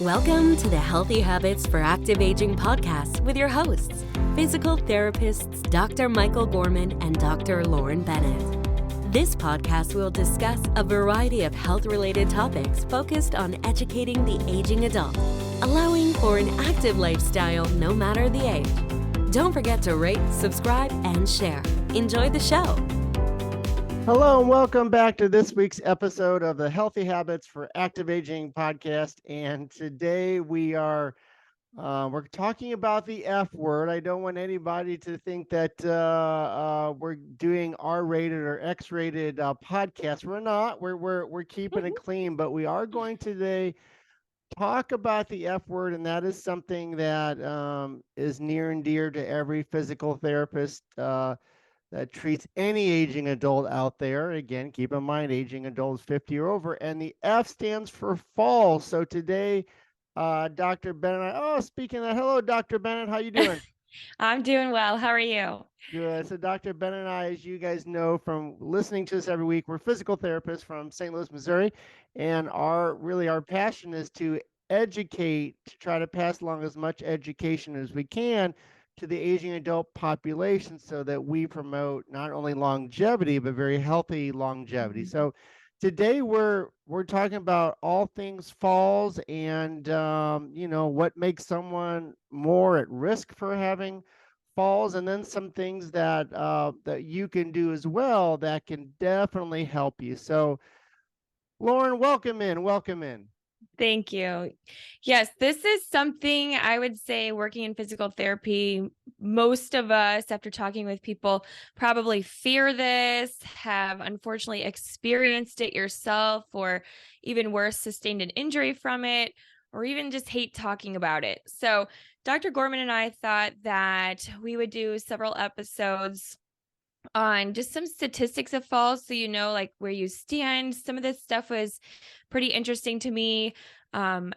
Welcome to the Healthy Habits for Active Aging podcast with your hosts, physical therapists Dr. Michael Gorman and Dr. Lauren Bennett. This podcast will discuss a variety of health-related topics focused on educating the aging adult, allowing for an active lifestyle no matter the age. Don't forget to rate, subscribe, and share. Enjoy the show. Hello and welcome back to this week's episode of the Healthy Habits for Active Aging podcast. And today we're talking about the F word. I don't want anybody to think that we're doing R-rated or X-rated podcasts. We're not. We're keeping it clean, but we are going today talk about the F word, and that is something that is near and dear to every physical therapist that treats any aging adult out there. Again, keep in mind, aging adults 50 or over, and the F stands for fall. So today, Dr. Bennett, speaking of that, hello, Dr. Bennett, how you doing? I'm doing well. How are you? Good. So Dr. Bennett and I, as you guys know from listening to us every week, we're physical therapists from St. Louis, Missouri, and our passion is to educate, to try to pass along as much education as we can to the aging adult population so that we promote not only longevity, but very healthy longevity. So today we're talking about all things falls and, what makes someone more at risk for having falls, and then some things that that you can do as well that can definitely help you. So Lauren, welcome in. Thank you. Yes, this is something I would say working in physical therapy, most of us, after talking with people, probably fear this, have unfortunately experienced it yourself, or even worse, sustained an injury from it, or even just hate talking about it. So Dr. Gorman and I thought that we would do several episodes on just some statistics of falls, so you know, like where you stand. Some of this stuff was pretty interesting to me. When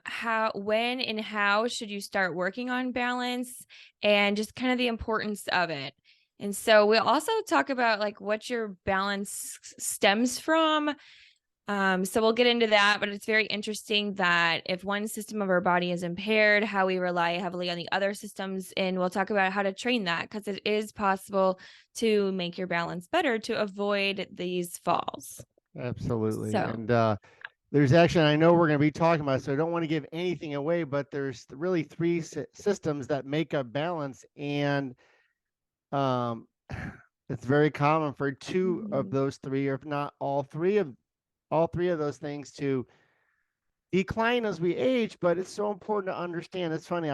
and how should you start working on balance, and just kind of the importance of it. And so we'll also talk about like what your balance stems from. So we'll get into that, but it's very interesting that if one system of our body is impaired, how we rely heavily on the other systems. And we'll talk about how to train that, because it is possible to make your balance better to avoid these falls. Absolutely. So. And there's actually, I know we're going to be talking about it, so I don't want to give anything away, but there's really three systems that make up balance. And it's very common for two of those three, or if not all three of those things, to decline as we age. But it's so important to understand. It's funny,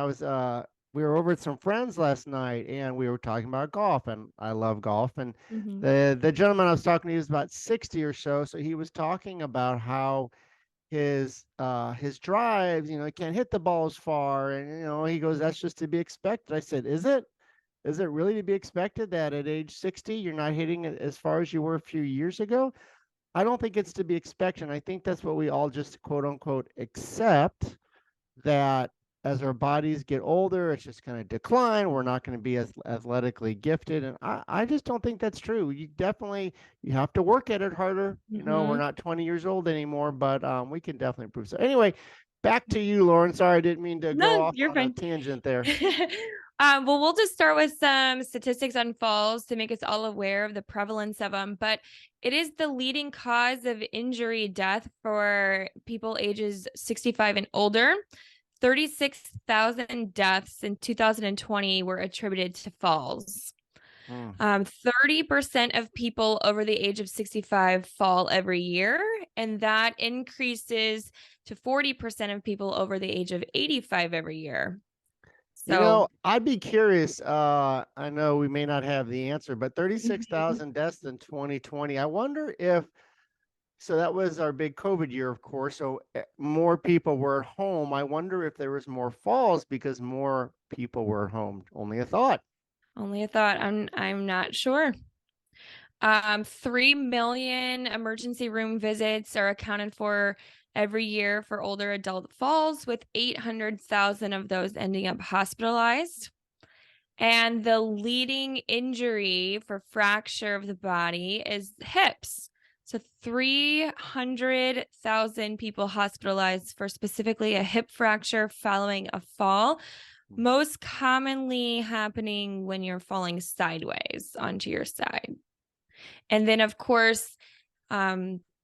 we were over with some friends last night and we were talking about golf, and I love golf. And the gentleman I was talking to, he was about 60 or so. So he was talking about how his drives, he can't hit the ball as far. And, he goes, that's just to be expected. I said, is it really to be expected that at age 60, you're not hitting it as far as you were a few years ago? I don't think it's to be expected. I think that's what we all just quote unquote accept, that as our bodies get older, it's just going to decline. We're not going to be as athletically gifted. And I just don't think that's true. You have to work at it harder. We're not 20 years old anymore, but we can definitely improve. So anyway, back to you, Lauren. Sorry, I didn't mean to go off on a tangent there. Well, we'll just start with some statistics on falls to make us all aware of the prevalence of them. But it is the leading cause of injury death for people ages 65 and older. 36,000 deaths in 2020 were attributed to falls. 30% of people over the age of 65 fall every year, and that increases to 40% of people over the age of 85 every year. So, I'd be curious. I know we may not have the answer, but 36,000 deaths in 2020. I wonder if, so that was our big COVID year, of course. So more people were at home. I wonder if there was more falls because more people were at home. Only a thought. I'm not sure. 3 million emergency room visits are accounted for every year for older adult falls, with 800,000 of those ending up hospitalized. And the leading injury for fracture of the body is hips. So 300,000 people hospitalized for specifically a hip fracture following a fall, most commonly happening when you're falling sideways onto your side. And then, of course,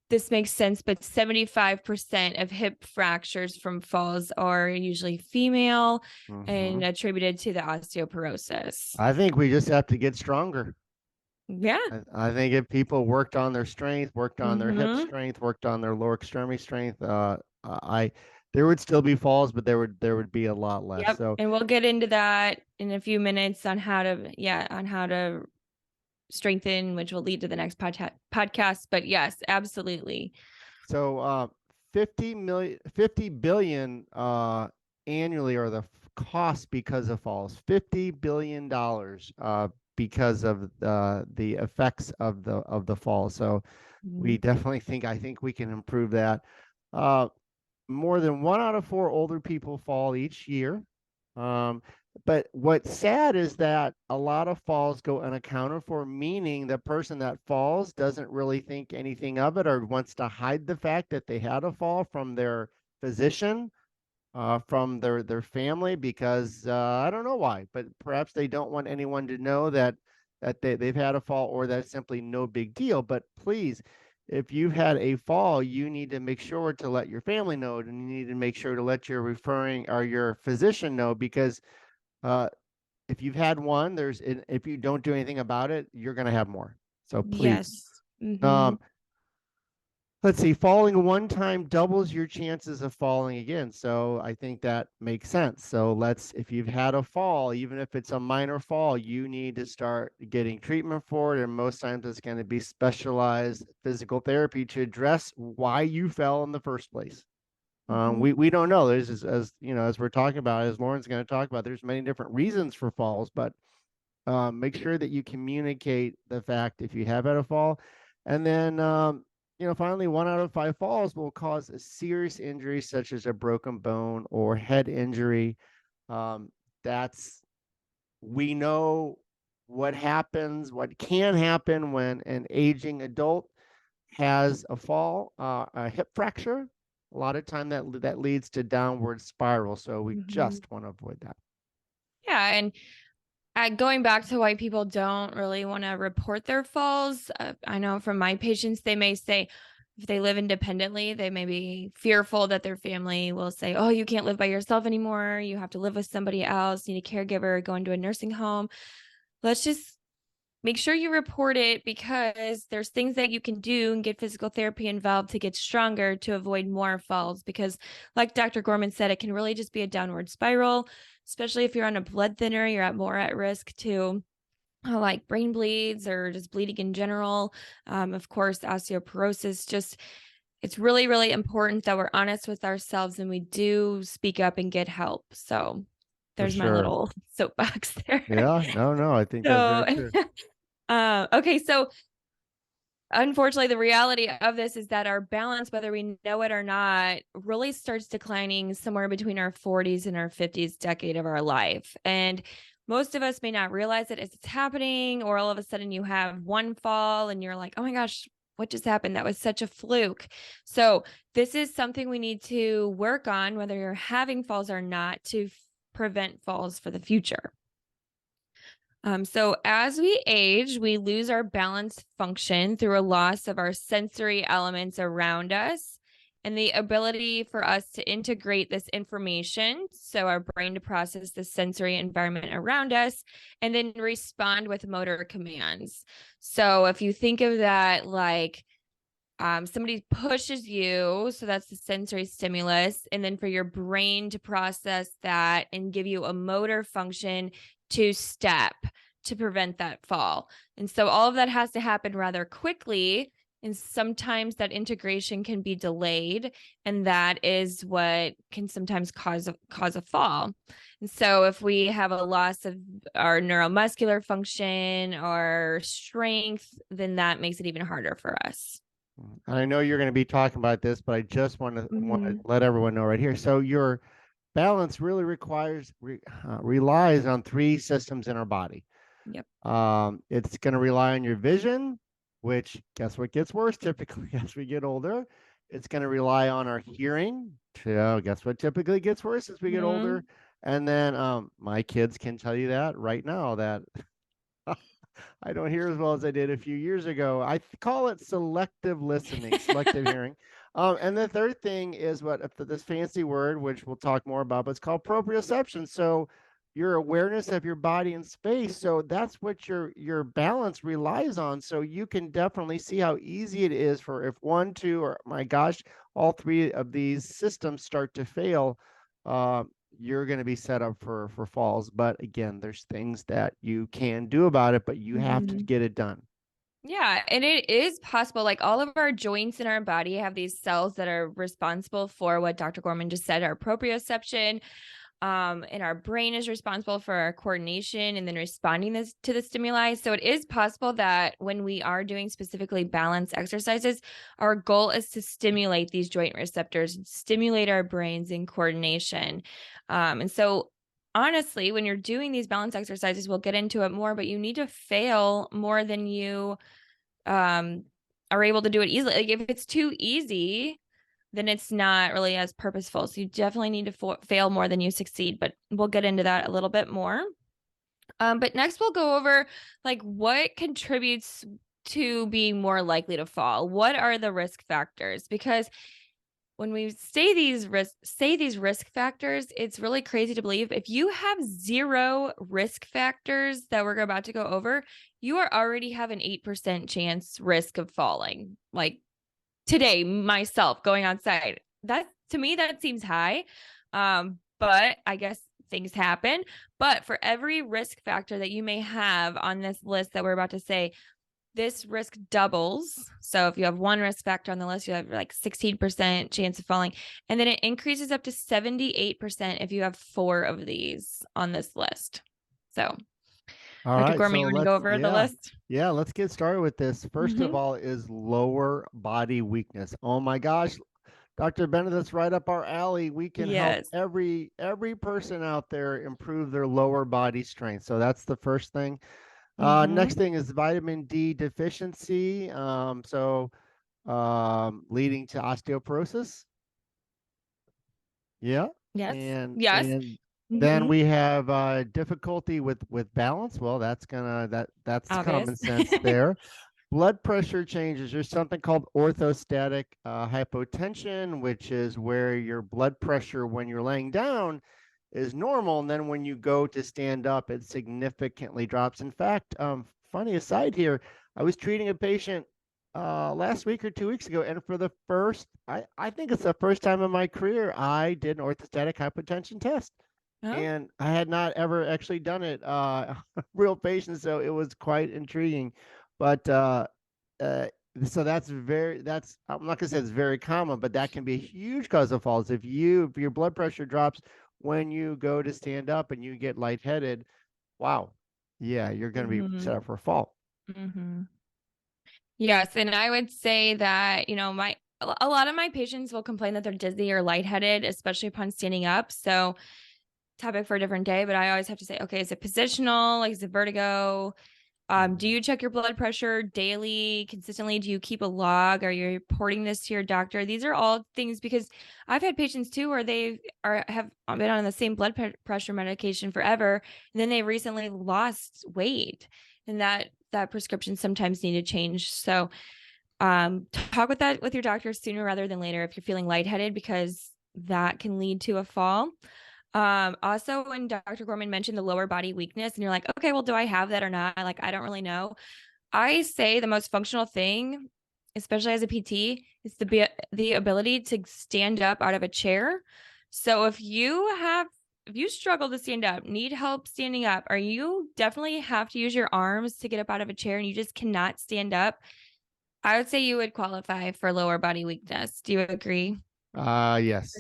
this makes sense, but 75% of hip fractures from falls are usually female and attributed to the osteoporosis. I think we just have to get stronger. Yeah. I think if people worked on their strength, worked on their hip strength, worked on their lower extremity strength, there would still be falls, but there would be a lot less. Yep. So, and we'll get into that in a few minutes on how to strengthen, which will lead to the next podcast. But yes, absolutely. So 50 billion annually are the costs because of falls. $50 billion because of the effects of the fall. So we definitely I think we can improve that. More than 1 out of 4 older people fall each year. But what's sad is that a lot of falls go unaccounted for, meaning the person that falls doesn't really think anything of it or wants to hide the fact that they had a fall from their physician, from their family, because I don't know why, but perhaps they don't want anyone to know that they've had a fall, or that's simply no big deal. But please, if you've had a fall, you need to make sure to let your family know, and you need to make sure to let your referring or your physician know, because if you've had one, if you don't do anything about it, you're going to have more. So please. Yes. Let's see, falling one time doubles your chances of falling again. So I think that makes sense. So if you've had a fall, even if it's a minor fall, you need to start getting treatment for it. And most times it's going to be specialized physical therapy to address why you fell in the first place. We don't know. There's, as you know, as we're talking about, as Lauren's going to talk about, there's many different reasons for falls, but make sure that you communicate the fact if you have had a fall. And then, finally, 1 out of 5 falls will cause a serious injury, such as a broken bone or head injury. We know what can happen when an aging adult has a fall, a hip fracture. A lot of time that leads to downward spiral. So we just want to avoid that. Yeah. And going back to why people don't really want to report their falls, I know from my patients, they may say if they live independently, they may be fearful that their family will say, oh, you can't live by yourself anymore. You have to live with somebody else, need a caregiver, go into a nursing home. Let's just make sure you report it, because there's things that you can do and get physical therapy involved to get stronger to avoid more falls. Because like Dr. Gorman said, it can really just be a downward spiral, especially if you're on a blood thinner, you're more at risk to like brain bleeds or just bleeding in general. Of course, osteoporosis, it's really, really important that we're honest with ourselves and we do speak up and get help. So there's my little soapbox there. Yeah, no, I think that's very true. Okay, so unfortunately, the reality of this is that our balance, whether we know it or not, really starts declining somewhere between our 40s and our 50s decade of our life. And most of us may not realize it as it's happening, or all of a sudden you have one fall and you're like, oh my gosh, what just happened? That was such a fluke. So this is something we need to work on, whether you're having falls or not, to prevent falls for the future. So as we age, we lose our balance function through a loss of our sensory elements around us and the ability for us to integrate this information, so our brain to process the sensory environment around us and then respond with motor commands. So if you think of that like somebody pushes you, so that's the sensory stimulus, and then for your brain to process that and give you a motor function to step to prevent that fall. And so all of that has to happen rather quickly, and sometimes that integration can be delayed, and that is what can sometimes cause a fall. And so if we have a loss of our neuromuscular function or strength, then that makes it even harder for us. And I know you're going to be talking about this, but I just want to let everyone know right here. So your balance really relies on 3 systems in our body. Yep. It's going to rely on your vision, which guess what gets worse typically as we get older? It's going to rely on our hearing. So guess what typically gets worse as we get older? And then my kids can tell you that right now that I don't hear as well as I did a few years ago. I call it selective listening, selective hearing. And the third thing is this fancy word, which we'll talk more about, but it's called proprioception. So your awareness of your body in space. So that's what your balance relies on. So you can definitely see how easy it is for if one, two, or my gosh, all three of these systems start to fail. You're going to be set up for falls. But again, there's things that you can do about it, but you have to get it done. Yeah, and it is possible. Like all of our joints in our body have these cells that are responsible for what Dr. Gorman just said, our proprioception. And our brain is responsible for our coordination and then responding to the stimuli. So it is possible that when we are doing specifically balance exercises, our goal is to stimulate these joint receptors, stimulate our brains in coordination. And so honestly, when you're doing these balance exercises, we'll get into it more, but you need to fail more than you are able to do it easily. Like if it's too easy, then it's not really as purposeful. So you definitely need to fail more than you succeed, but we'll get into that a little bit more. But next we'll go over like what contributes to being more likely to fall. What are the risk factors? Because when we say these risk factors, it's really crazy to believe if you have 0 risk factors that we're about to go over, you are already have an 8% chance risk of falling. Like today, myself going outside, that to me, that seems high. But I guess things happen. But for every risk factor that you may have on this list that we're about to say, this risk doubles. So if you have 1 risk factor on the list, you have like 16% chance of falling. And then it increases up to 78% if you have 4 of these on this list. So All Dr. right, Gorman, so you want to go over the list? Yeah, let's get started with this. First of all is lower body weakness. Oh my gosh, Dr. Bennett, that's right up our alley. We can help Yes. every person out there improve their lower body strength. So that's the first thing. Next thing is vitamin D deficiency. Leading to osteoporosis. Yeah. Yes. And Yes. then we have difficulty with balance. Well, that's that's Obvious. common sense there. Blood pressure changes. There's something called orthostatic hypotension, which is where your blood pressure when you're laying down is normal, and then when you go to stand up, it significantly drops. In fact, funny aside here, I was treating a patient last week or 2 weeks ago, and for the first, I think it's the first time in my career I did an orthostatic hypotension test. Oh. And I had not ever actually done it real patient, so it was quite intriguing. But so that's I'm not gonna say it's very common, but that can be a huge cause of falls. If your blood pressure drops when you go to stand up and you get lightheaded, wow, yeah, you're gonna be set up for a fall. Yes, and I would say that, a lot of my patients will complain that they're dizzy or lightheaded, especially upon standing up. So topic for a different day, but I always have to say, okay, is it positional? Like, is it vertigo? Do you check your blood pressure daily, consistently? Do you keep a log? Are you reporting this to your doctor? These are all things because I've had patients too where have been on the same blood pressure medication forever, and then they recently lost weight, and that prescription sometimes need to change. So, talk with your doctor sooner rather than later if you're feeling lightheaded because that can lead to a fall. Also when Dr. Gorman mentioned the lower body weakness and you're like, okay, well, do I have that or not? Like, I don't really know. I say the most functional thing, especially as a PT, is the ability to stand up out of a chair. So if you struggle to stand up, need help standing up, or you definitely have to use your arms to get up out of a chair and you just cannot stand up, I would say you would qualify for lower body weakness. Do you agree? Yes.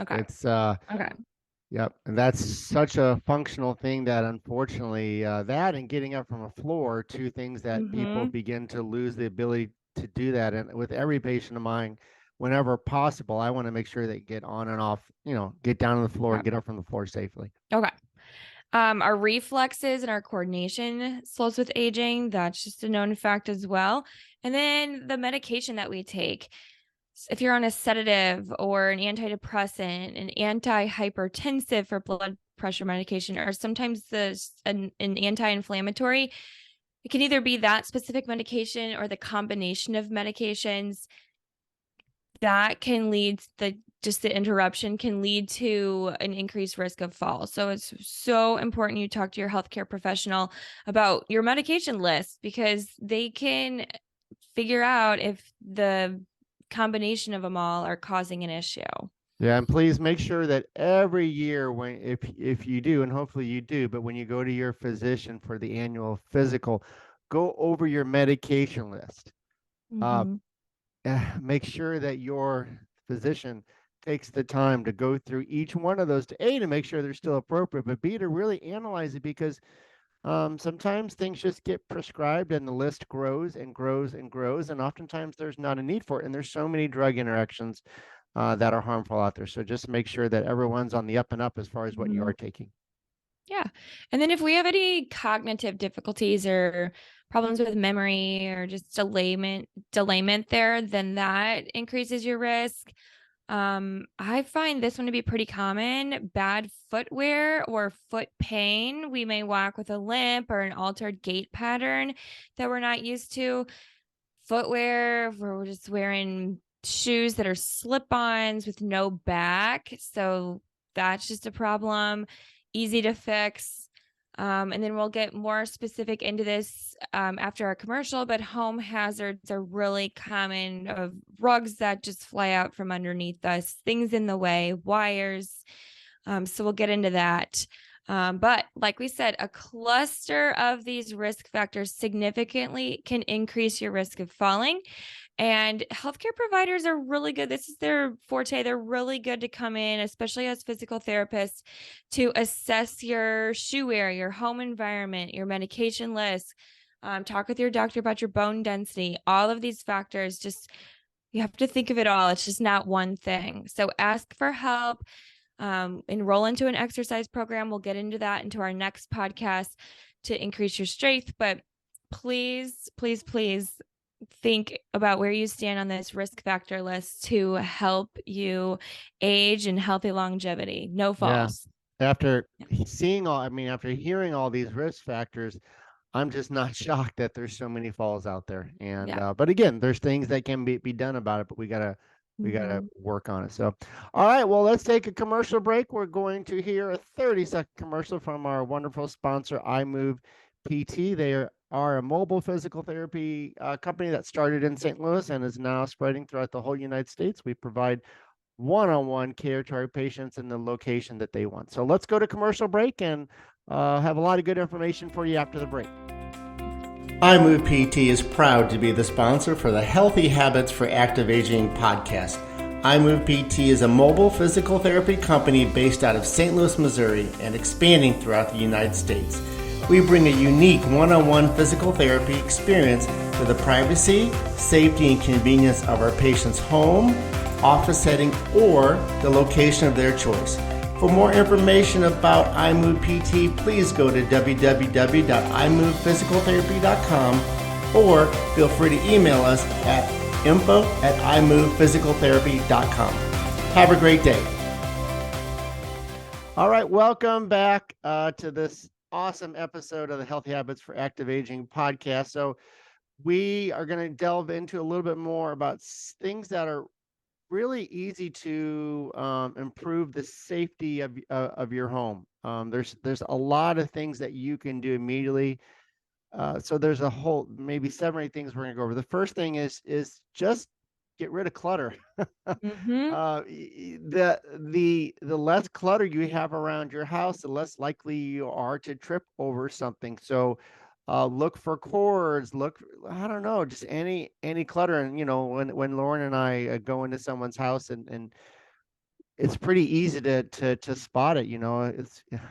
Okay. It's Okay. Yep, and that's such a functional thing that unfortunately, that and getting up from a floor, 2 things that people begin to lose the ability to do that. And with every patient of mine, whenever possible, I want to make sure they get on and off, get down on the floor and get up from the floor safely. Okay. Our reflexes and our coordination slows with aging. That's just a known fact as well. And then the medication that we take. If you're on a sedative or an antidepressant, an antihypertensive for blood pressure medication, or sometimes an anti-inflammatory, it can either be that specific medication or the combination of medications that can lead the interruption can lead to an increased risk of fall. So it's so important you talk to your healthcare professional about your medication list, because they can figure out if the combination of them all are causing an issue. Yeah, and please make sure that every year, when if you do, and hopefully you do, but when you go to your physician for the annual physical, go over your medication list. Mhm. Make sure that your physician takes the time to go through each one of those, to A, to make sure they're still appropriate, but B, to really analyze it, because sometimes things just get prescribed and the list grows and grows and grows, and oftentimes there's not a need for it. And there's so many drug interactions that are harmful out there. So just make sure that everyone's on the up and up as far as what you are taking. Yeah. And then if we have any cognitive difficulties or problems with memory or just delayment there, then that increases your risk. I find this one to be pretty common. Bad footwear or foot pain. We may walk with a limp or an altered gait pattern that we're not used to. Footwear, where we're just wearing shoes that are slip-ons with no back. So that's just a problem. Easy to fix. And then we'll get more specific into this after our commercial, but home hazards are really common, of rugs that just fly out from underneath us, things in the way, wires. So we'll get into that. But like we said, a cluster of these risk factors significantly can increase your risk of falling. And healthcare providers are really good. This is their forte. They're really good to come in, especially as physical therapists, to assess your shoe wear, your home environment, your medication list. Talk with your doctor about your bone density. All of these factors, just you have to think of it all. It's just not one thing. So ask for help. Enroll into an exercise program. We'll get into that into our next podcast to increase your strength. But please, please, please think about where you stand on this risk factor list to help you age and healthy longevity. No falls. Yeah. After after hearing all these risk factors, I'm just not shocked that there's so many falls out there. And but again, there's things that can be done about it, but we gotta work on it. So, all right, well, let's take a commercial break. We're going to hear a 30-second commercial from our wonderful sponsor, iMove PT. They are a mobile physical therapy company that started in St. Louis and is now spreading throughout the whole United States. We provide one-on-one care to our patients in the location that they want. So let's go to commercial break and have a lot of good information for you after the break. iMove PT is proud to be the sponsor for the Healthy Habits for Active Aging podcast. iMove PT is a mobile physical therapy company based out of St. Louis, Missouri, and expanding throughout the United States. We bring a unique one-on-one physical therapy experience to the privacy, safety, and convenience of our patient's home, office setting, or the location of their choice. For more information about iMove PT, please go to www.imovephysicaltherapy.com or feel free to email us at info@imovephysicaltherapy.com. Have a great day. All right, welcome back to this awesome episode of the Healthy Habits for Active Aging podcast. So we are going to delve into a little bit more about things that are really easy to improve the safety of your home. There's a lot of things that you can do immediately. So there's a whole maybe 7 or 8 things we're going to go over. The first thing is just get rid of clutter. The less clutter you have around your house, the less likely you are to trip over something. So look for cords, I don't know, just any clutter. And when Lauren and I go into someone's house, and it's pretty easy to spot it.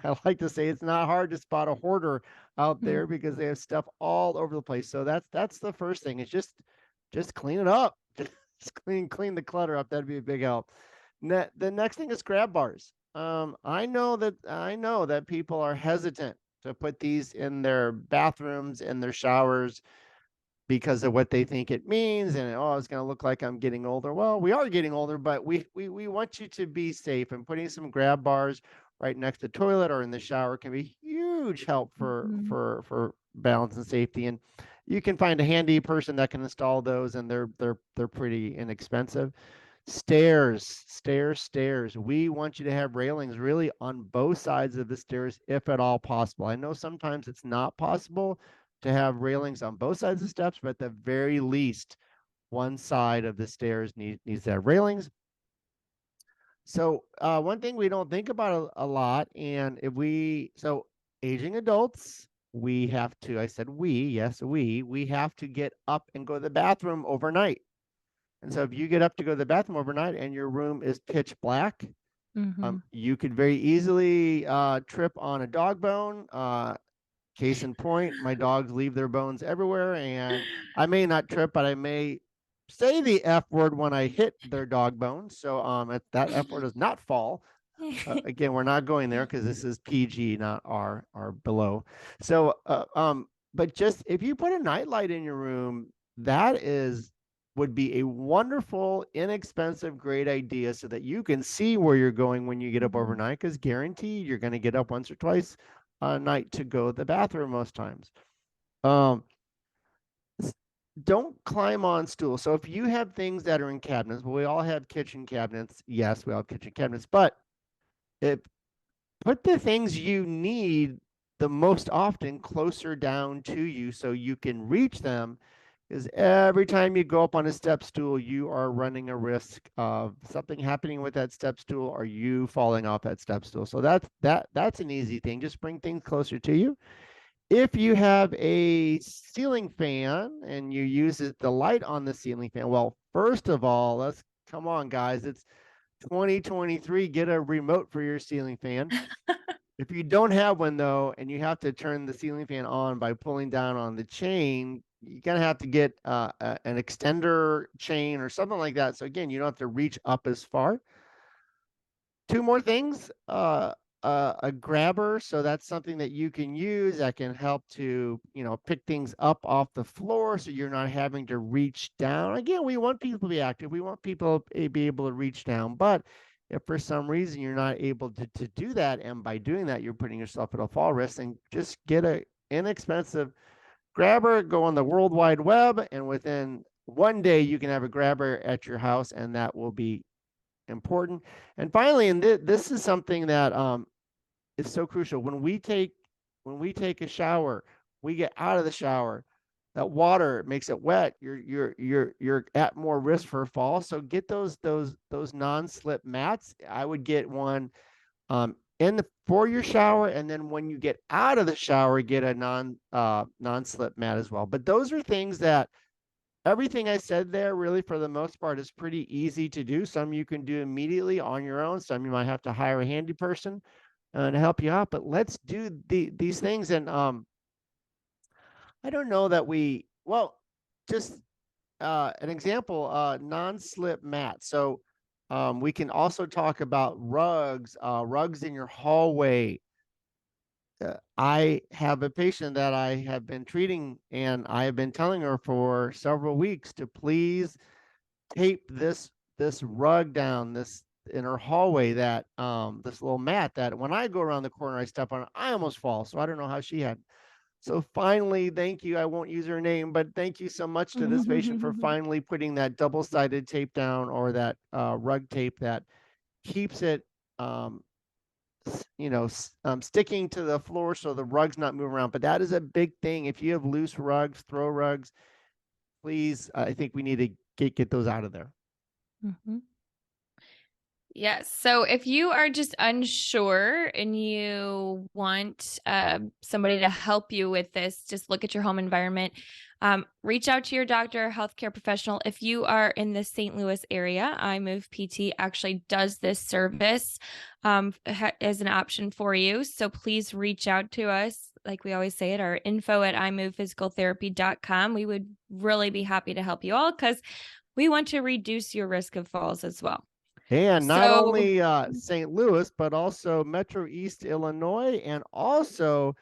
I like to say it's not hard to spot a hoarder out there because they have stuff all over the place. So that's the first thing, is just clean it up. Just clean the clutter up. That'd be a big help. The next thing is grab bars. I know that people are hesitant to put these in their bathrooms, in their showers, because of what they think it means, and oh, it's going to look like I'm getting older. Well, we are getting older, but we want you to be safe, and putting some grab bars right next to the toilet or in the shower can be huge help for balance and safety. And you can find a handy person that can install those, and they're pretty inexpensive. Stairs. We want you to have railings really on both sides of the stairs, if at all possible. I know sometimes it's not possible to have railings on both sides of the steps, but at the very least, one side of the stairs needs to have railings. So one thing we don't think about a lot, and so aging adults, we have to, I said we have to get up and go to the bathroom overnight. And so if you get up to go to the bathroom overnight and your room is pitch black, you could very easily trip on a dog bone. Case in point, my dogs leave their bones everywhere, and I may not trip, but I may say the F word when I hit their dog bone. So that F word does not fall. Again, we're not going there because this is PG, not R or below. So, but just if you put a nightlight in your room, would be a wonderful, inexpensive, great idea, so that you can see where you're going when you get up overnight, because guaranteed you're going to get up once or twice a night to go to the bathroom most times. Don't climb on stools. So if you have things that are in cabinets, well, we all have kitchen cabinets. Yes, we all have kitchen cabinets, but put the things you need the most often closer down to you so you can reach them. Is every time you go up on a step stool, you are running a risk of something happening with that step stool, or you falling off that step stool. So that's an easy thing. Just bring things closer to you. If you have a ceiling fan and you use the light on the ceiling fan, well, first of all, come on, guys. It's 2023. Get a remote for your ceiling fan. If you don't have one, though, and you have to turn the ceiling fan on by pulling down on the chain, you're going to have to get an extender chain or something like that. So again, you don't have to reach up as far. Two more things, a grabber. So that's something that you can use that can help to, pick things up off the floor, so you're not having to reach down. Again, we want people to be active. We want people to be able to reach down, but if for some reason you're not able to do that, and by doing that, you're putting yourself at a fall risk, then just get an inexpensive grabber, go on the World Wide Web, and within one day you can have a grabber at your house, and that will be important. And finally, and this is something that is so crucial. When we take a shower, we get out of the shower, that water makes it wet. You're at more risk for a fall. So get those non-slip mats. I would get one for your shower, and then when you get out of the shower, get a non-slip mat as well. But those are things that everything I said there, really, for the most part, is pretty easy to do. Some you can do immediately on your own. Some you might have to hire a handy person to help you out. But let's do these things. And I don't know that just an example, non-slip mat. So we can also talk about rugs in your hallway. I have a patient that I have been treating, and I have been telling her for several weeks to please tape this rug down in her hallway, that this little mat that when I go around the corner, I step on it, I almost fall. So I don't know how she had. So finally, thank you. I won't use her name, but thank you so much to this patient for finally putting that double-sided tape down, or that rug tape that keeps it sticking to the floor so the rug's not moving around. But that is a big thing. If you have loose rugs, throw rugs, please, I think we need to get those out of there. Yes. So if you are just unsure and you want somebody to help you with this, just look at your home environment. Reach out to your doctor, healthcare professional. If you are in the St. Louis area, iMove PT actually does this service as an option for you. So please reach out to us. Like we always say, at our info@iMovePhysicalTherapy.com. We would really be happy to help you all, because we want to reduce your risk of falls as well. And not So only St. Louis, but also Metro East Illinois, and also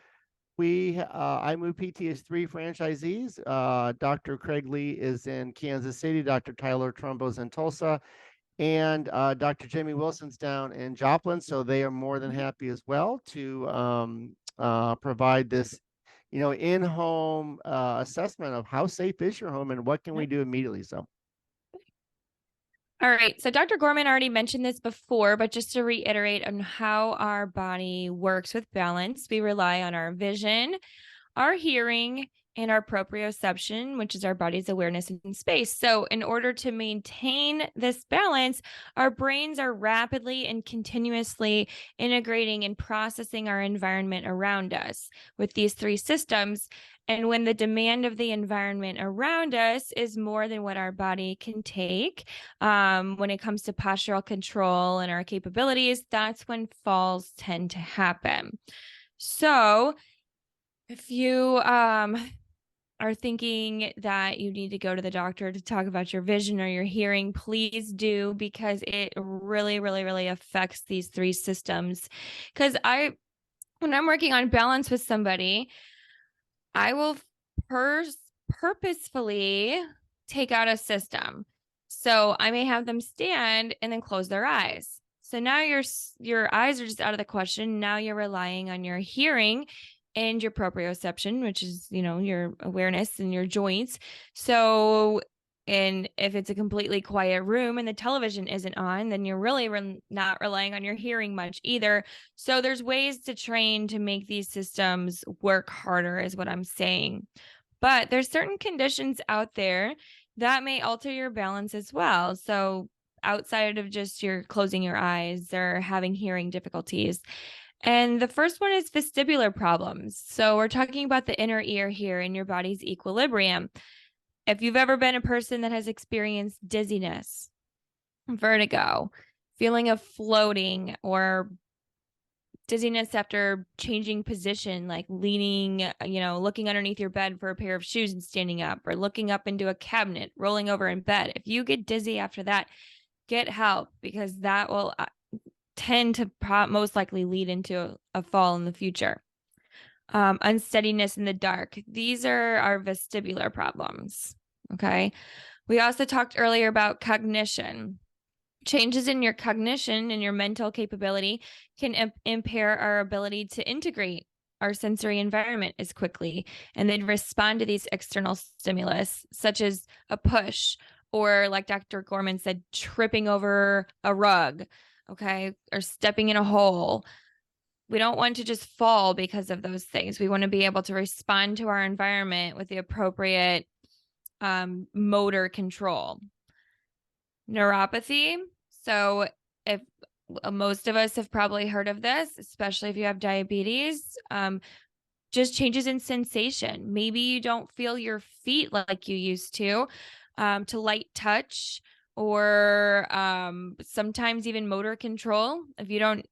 I Move PT has 3 franchisees. Dr. Craig Lee is in Kansas City, Dr. Tyler Trumbo's in Tulsa, and Dr. Jamie Wilson's down in Joplin. So they are more than happy as well to provide this, in-home assessment of how safe is your home and what can we do immediately. So. all right. So Dr. Gorman already mentioned this before, but just to reiterate on how our body works with balance, we rely on our vision, our hearing, and our proprioception, which is our body's awareness in space. So in order to maintain this balance, our brains are rapidly and continuously integrating and processing our environment around us with these 3 systems. And when the demand of the environment around us is more than what our body can take, when it comes to postural control and our capabilities, that's when falls tend to happen. So if you are thinking that you need to go to the doctor to talk about your vision or your hearing, please do, because it really, really, really affects these 3 systems. Because when I'm working on balance with somebody, I will purposefully take out a system. So I may have them stand and then close their eyes. So now your eyes are just out of the question. Now you're relying on your hearing and your proprioception, which is, your awareness and your joints. So, and if it's a completely quiet room and the television isn't on, then you're really not relying on your hearing much either. So there's ways to train to make these systems work harder, is what I'm saying. But there's certain conditions out there that may alter your balance as well. So outside of just your closing your eyes or having hearing difficulties. And the first one is vestibular problems. So we're talking about the inner ear here in your body's equilibrium. If you've ever been a person that has experienced dizziness, vertigo, feeling of floating, or dizziness after changing position, like leaning, looking underneath your bed for a pair of shoes and standing up, or looking up into a cabinet, rolling over in bed. If you get dizzy after that, get help, because that will tend to most likely lead into a fall in the future. Unsteadiness in the dark. These are our vestibular problems. Okay. We also talked earlier about cognition. Changes in your cognition and your mental capability can impair our ability to integrate our sensory environment as quickly and then respond to these external stimulus, such as a push, or like Dr. Gorman said, tripping over a rug, okay, or stepping in a hole. We don't want to just fall because of those things. We want to be able to respond to our environment with the appropriate motor control. Neuropathy. So if most of us have probably heard of this, especially if you have diabetes, just changes in sensation. Maybe you don't feel your feet like you used to light touch, or sometimes even motor control. If you don't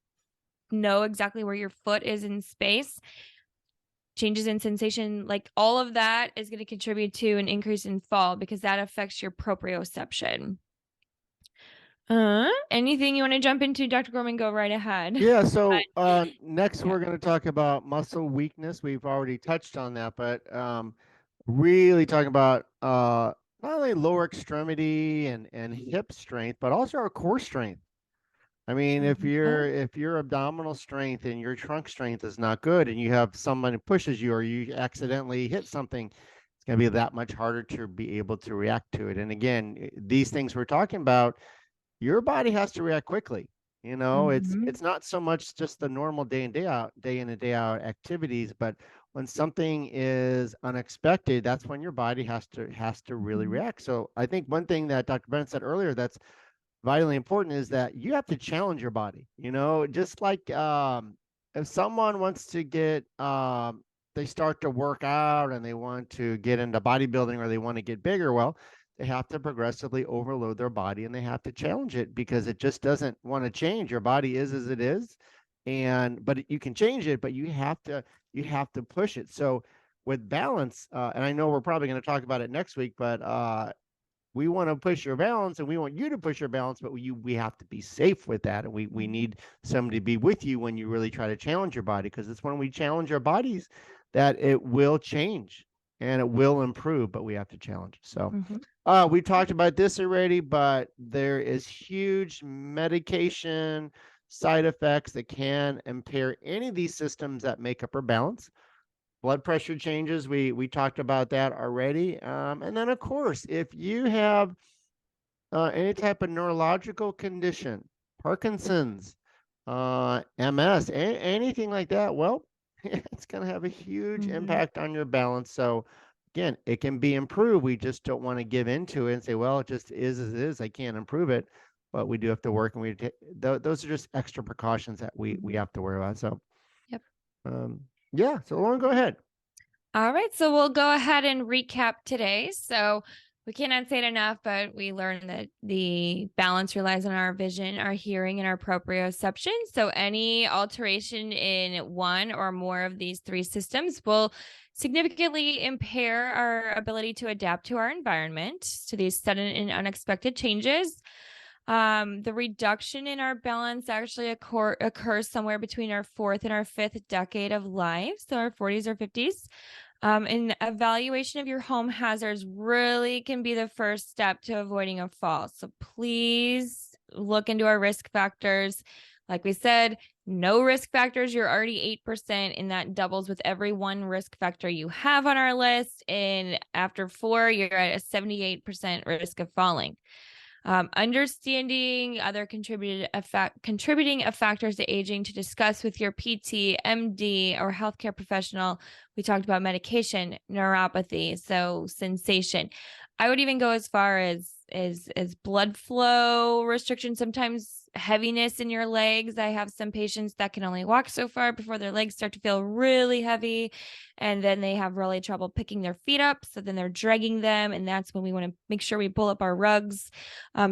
know exactly where your foot is in space, changes in sensation, like all of that is going to contribute to an increase in fall, because that affects your proprioception. Anything you want to jump into, Dr. Gorman? Go right ahead. Yeah. So next we're going to talk about muscle weakness. We've already touched on that, but really talking about not only lower extremity and hip strength, but also our core strength. I mean, if your abdominal strength and your trunk strength is not good, and you have someone who pushes you, or you accidentally hit something, it's going to be that much harder to be able to react to it. And again, these things we're talking about, your body has to react quickly. It's not so much just the normal day in and day out activities, but when something is unexpected, that's when your body has to really react. So I think one thing that Dr. Bennett said earlier that's vitally important is that you have to challenge your body. Just like if someone wants to get they start to work out and they want to get into bodybuilding, or they want to get bigger, well, they have to progressively overload their body, and they have to challenge it, because it just doesn't want to change. Your body is as it is, but you can change it, but you have to push it. So with balance, and I know we're probably going to talk about it next week, but we want to push your balance and we want you to push your balance, but we have to be safe with that. And we need somebody to be with you when you really try to challenge your body, because it's when we challenge our bodies that it will change and it will improve, but we have to challenge it. So we talked about this already, but there is huge medication side effects that can impair any of these systems that make up our balance. Blood pressure changes, we talked about that already. And then, of course, if you have any type of neurological condition, Parkinson's, MS, anything like that, well, it's going to have a huge impact on your balance. So again, it can be improved. We just don't want to give into it and say, well, it just is as it is. I can't improve it. But we do have to work, and those are just extra precautions that we have to worry about. So, yeah. So Lauren, go ahead. All right. So we'll go ahead and recap today. So we cannot say it enough, but we learned that the balance relies on our vision, our hearing, and our proprioception. So any alteration in one or more of these three systems will significantly impair our ability to adapt to our environment, to these sudden and unexpected changes. The reduction in our balance actually occurs somewhere between our 4th and our 5th decade of life, so our 40s or 50s. And evaluation of your home hazards really can be the first step to avoiding a fall. So please look into our risk factors. Like we said, no risk factors, you're already 8%, and that doubles with every one risk factor you have on our list. And after 4, you're at a 78% risk of falling. Understanding other contributing factors to aging to discuss with your PT, MD, or healthcare professional. We talked about medication, neuropathy, so sensation. I would even go as far as blood flow restriction, sometimes heaviness in your legs. I have some patients that can only walk so far before their legs start to feel really heavy, and then they have really trouble picking their feet up. So then they're dragging them, and that's when we want to make sure we pull up our rugs.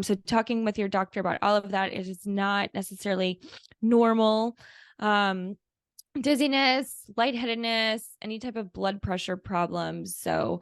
So talking with your doctor about all of that is not necessarily normal. Dizziness, lightheadedness, any type of blood pressure problems. So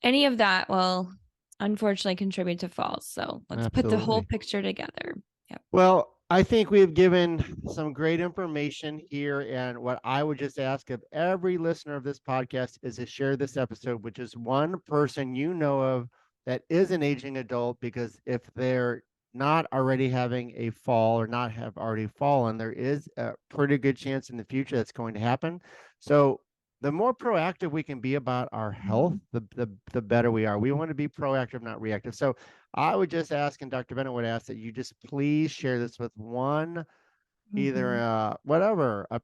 any of that will unfortunately contribute to falls. So let's put the whole picture together. Yep. Well, I think we've given some great information here. And what I would just ask of every listener of this podcast is to share this episode with just one person you know of that is an aging adult, because if they're not already having a fall or not have already fallen, there is a pretty good chance in the future that's going to happen. So the more proactive we can be about our health, the better we are. We want to be proactive, not reactive. So I would just ask, and Dr. Bennett would ask, that you just please share this with one, either a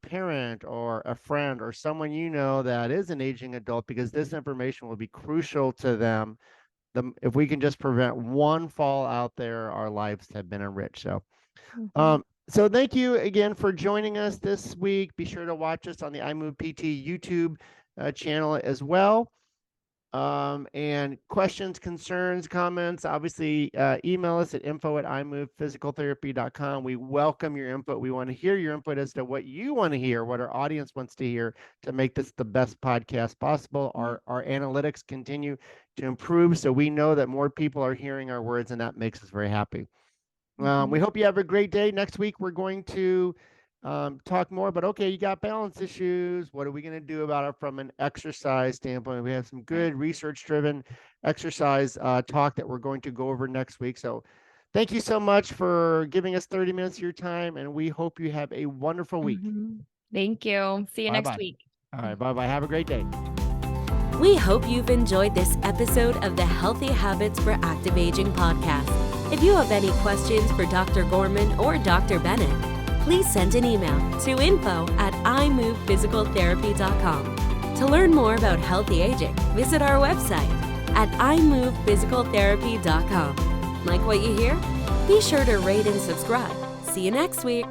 parent or a friend or someone you know that is an aging adult, because this information will be crucial to them. If we can just prevent one fall out there, our lives have been enriched. So, so thank you again for joining us this week. Be sure to watch us on the iMove PT YouTube channel as well. And questions, concerns, comments, obviously email us at info@imovephysicaltherapy.com. We welcome your input. We want to hear your input as to what you want to hear, what our audience wants to hear, to make this the best podcast possible. Our analytics continue to improve, so we know that more people are hearing our words, and that makes us very happy. We hope you have a great day. Next week, we're going to talk more about, okay, you got balance issues. What are we going to do about it from an exercise standpoint? We have some good research-driven exercise talk that we're going to go over next week. So thank you so much for giving us 30 minutes of your time, and we hope you have a wonderful week. Thank you. See you next week. All right. Bye-bye. Have a great day. We hope you've enjoyed this episode of the Healthy Habits for Active Aging podcast. If you have any questions for Dr. Gorman or Dr. Bennett, please send an email to info@imovephysicaltherapy.com. To learn more about healthy aging, visit our website at imovephysicaltherapy.com. Like what you hear? Be sure to rate and subscribe. See you next week.